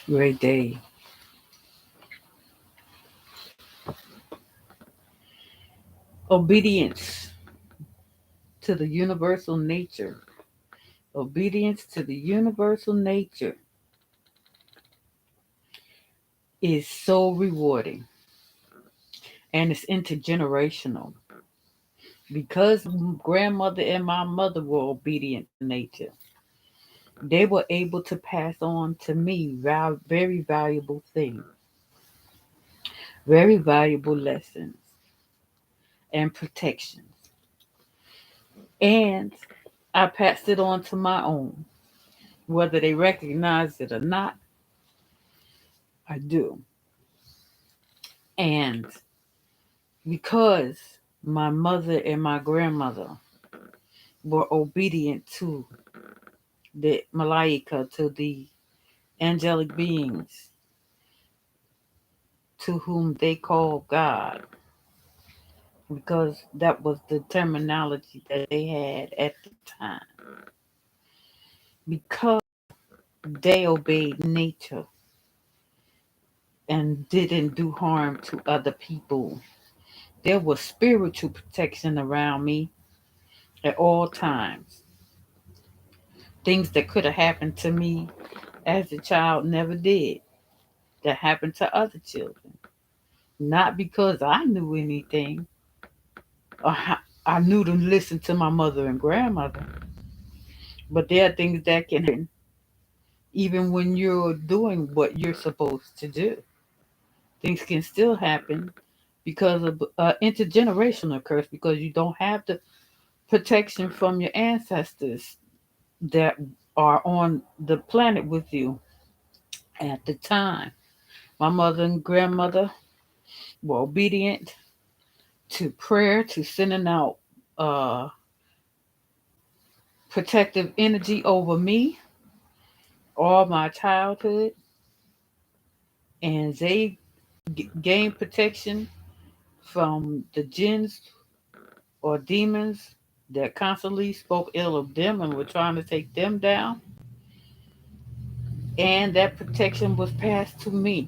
Great day. Obedience to the universal nature. Obedience to the universal nature is so rewarding and it's intergenerational because grandmother and my mother were obedient to nature. They were able to pass on to me very valuable things, very valuable lessons and protections. And I passed it on to my own. Whether they recognize it or not, I do. And because my mother and my grandmother were obedient to the Malaika, to the angelic beings to whom they call God, because that was the terminology that they had at the time. Because they obeyed nature and didn't do harm to other people, there was spiritual protection around me at all times. Things that could have happened to me as a child never did, that happened to other children. Not because I knew anything or I knew to listen to my mother and grandmother, but there are things that can happen even when you're doing what you're supposed to do. Things can still happen because of intergenerational curse, because you don't have the protection from your ancestors that are on the planet with you at the time. My mother and grandmother were obedient to prayer, to sending out uh, protective energy over me all my childhood, and they gained protection from the jinns or demons that constantly spoke ill of them and were trying to take them down. And that protection was passed to me.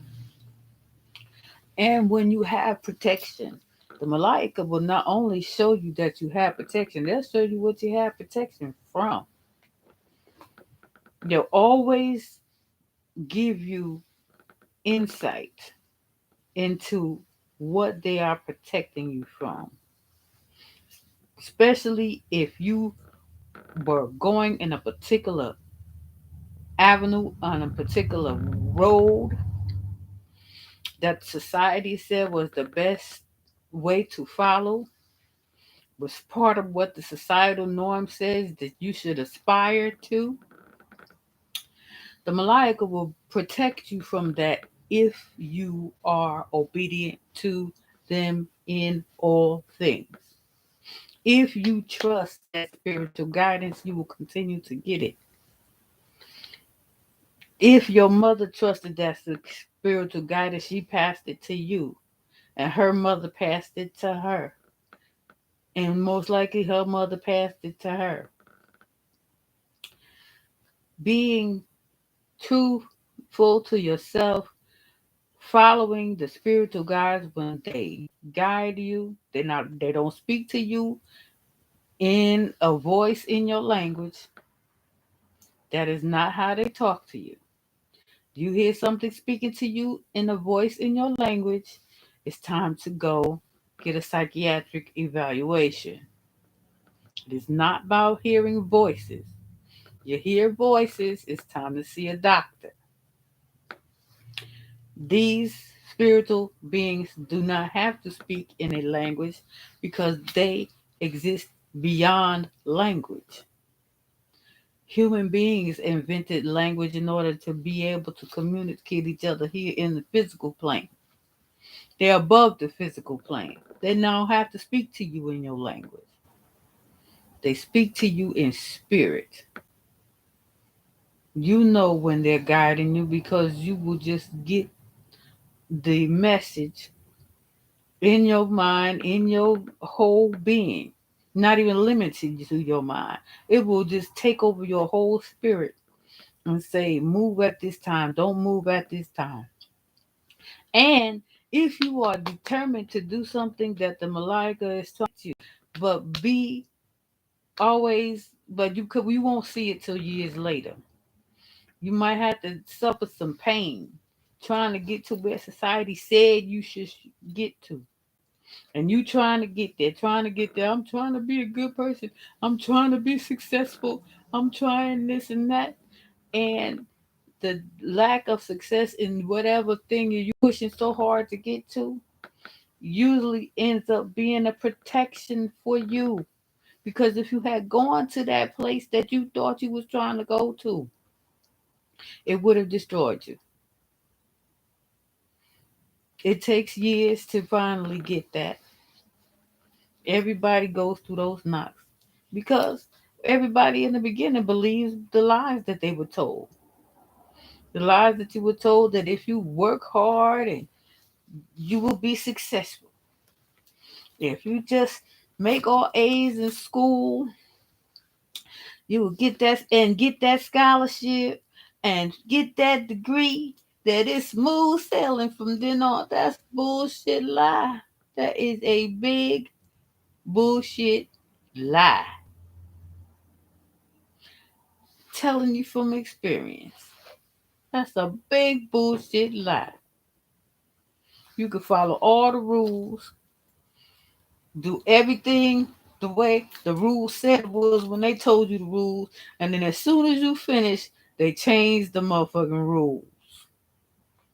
And when you have protection, the Malaika will not only show you that you have protection, they'll show you what you have protection from. They'll always give you insight into what they are protecting you from, especially if you were going in a particular avenue on a particular road that society said was the best way to follow, was part of what the societal norm says that you should aspire to. The Malaika will protect you from that if you are obedient to them in all things. If you trust that spiritual guidance, you will continue to get it. If your mother trusted that spiritual guidance, she passed it to you, and her mother passed it to her, and most likely her mother passed it to her. Being truthful to yourself, following the spiritual guides when they guide you, they don't speak to you in a voice in your language. That is not how they talk to you. You hear something speaking to you in a voice in your language, it's time to go get a psychiatric evaluation. It is not about hearing voices. You hear voices, it's time to see a doctor. These spiritual beings do not have to speak in a language because they exist beyond language. Human beings invented language in order to be able to communicate each other here in the physical plane. They're above the physical plane. They don't have to speak to you in your language. They speak to you in spirit. You know when they're guiding you because you will just get the message in your mind, in your whole being, not even limited to your mind. It will just take over your whole spirit and say, move at this time, don't move at this time. And if you are determined to do something that the Malika is telling you, but be always, but you could, we won't see it till years later. You might have to suffer some pain trying to get to where society said you should get to. And you trying to get there, trying to get there. I'm trying to be a good person. I'm trying to be successful. I'm trying this and that. And the lack of success in whatever thing you're pushing so hard to get to usually ends up being a protection for you. Because if you had gone to that place that you thought you was trying to go to, it would have destroyed you. It takes years to finally get that. Everybody goes through those knocks because everybody in the beginning believes the lies that they were told. The lies that you were told that if you work hard and you will be successful. If you just make all A's in school, you will get that scholarship and get that degree. That is smooth sailing from then on. That's bullshit lie. That is a big bullshit lie. Telling you from experience. That's a big bullshit lie. You can follow all the rules, do everything the way the rules said it was when they told you the rules, and then as soon as you finish, they change the motherfucking rules.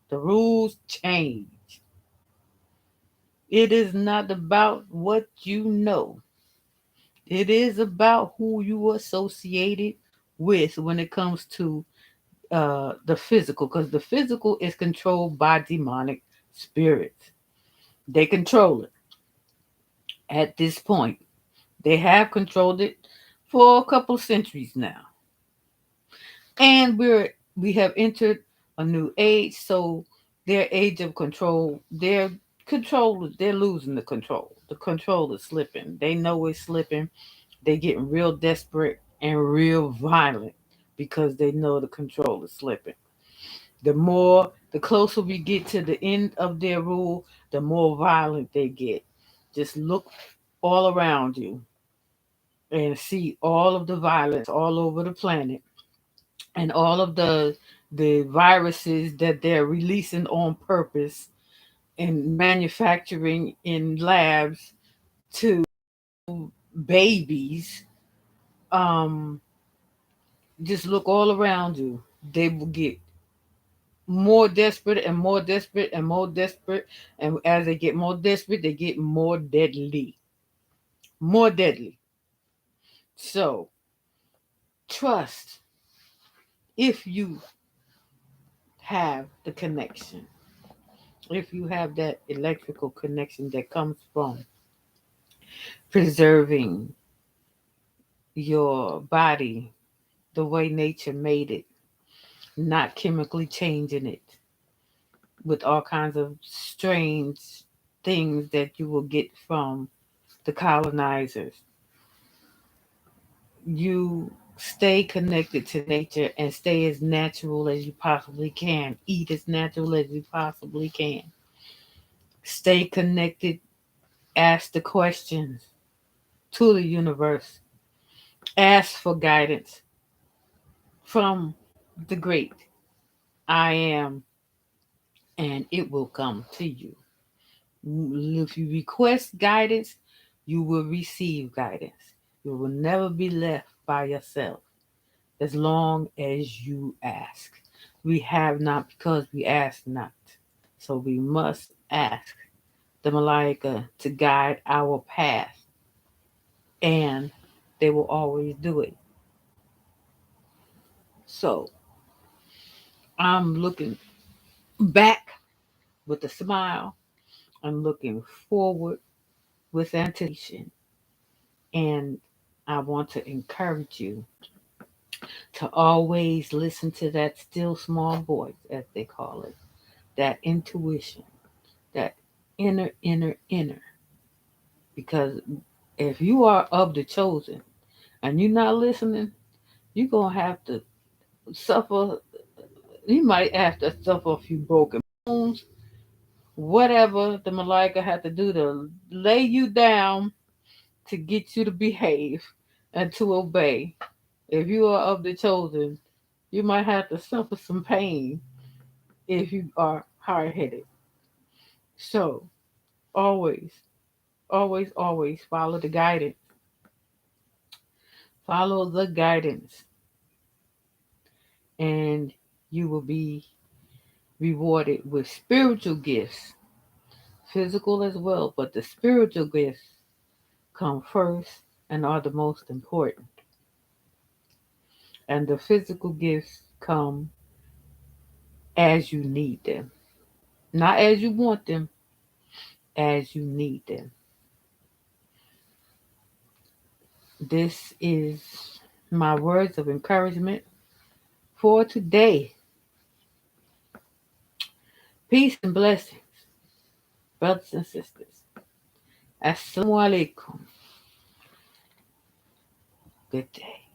The rules change. It is not about what you know. It is about who you associated with when it comes to the physical, because the physical is controlled by demonic spirits. They control it at this point. They have controlled it for a couple of centuries now. And we have entered a new age, so their age of control, they're losing the control. The control is slipping. They know it's slipping. They getting real desperate and real violent because they know the control is slipping. The closer we get to the end of their rule, the more violent they get. Just look all around you and see all of the violence all over the planet and all of the viruses that they're releasing on purpose and manufacturing in labs to babies. Um, just look all around you. They will get more desperate and more desperate and more desperate. And as they get more desperate, they get more deadly. More deadly. So trust if you have the connection, if you have that electrical connection that comes from preserving your body the way nature made it, not chemically changing it with all kinds of strange things that you will get from the colonizers. You stay connected to nature and stay as natural as you possibly can. Eat as natural as you possibly can. Stay connected. Ask the questions to the universe. Ask for guidance from the great I am, and it will come to you. If you request guidance, you will receive guidance. You will never be left by yourself as long as you ask. We have not because we ask not. So we must ask the Malaika to guide our path, and they will always do it. So I'm looking back with a smile. I'm looking forward with anticipation. And I want to encourage you to always listen to that still small voice, as they call it, that intuition, that inner. Because if you are of the chosen and you're not listening, you're going to have to suffer, you might have to suffer a few broken bones, whatever the Malaika had to do to lay you down to get you to behave and to obey. If you are of the chosen, you might have to suffer some pain if you are hard headed. So always, always follow the guidance. Follow the guidance, and you will be rewarded with spiritual gifts, physical as well, but the spiritual gifts come first and are the most important. And the physical gifts come as you need them, not as you want them, as you need them. This is my words of encouragement for today. Peace and blessings, brothers and sisters. Assalamu alaikum. Good day.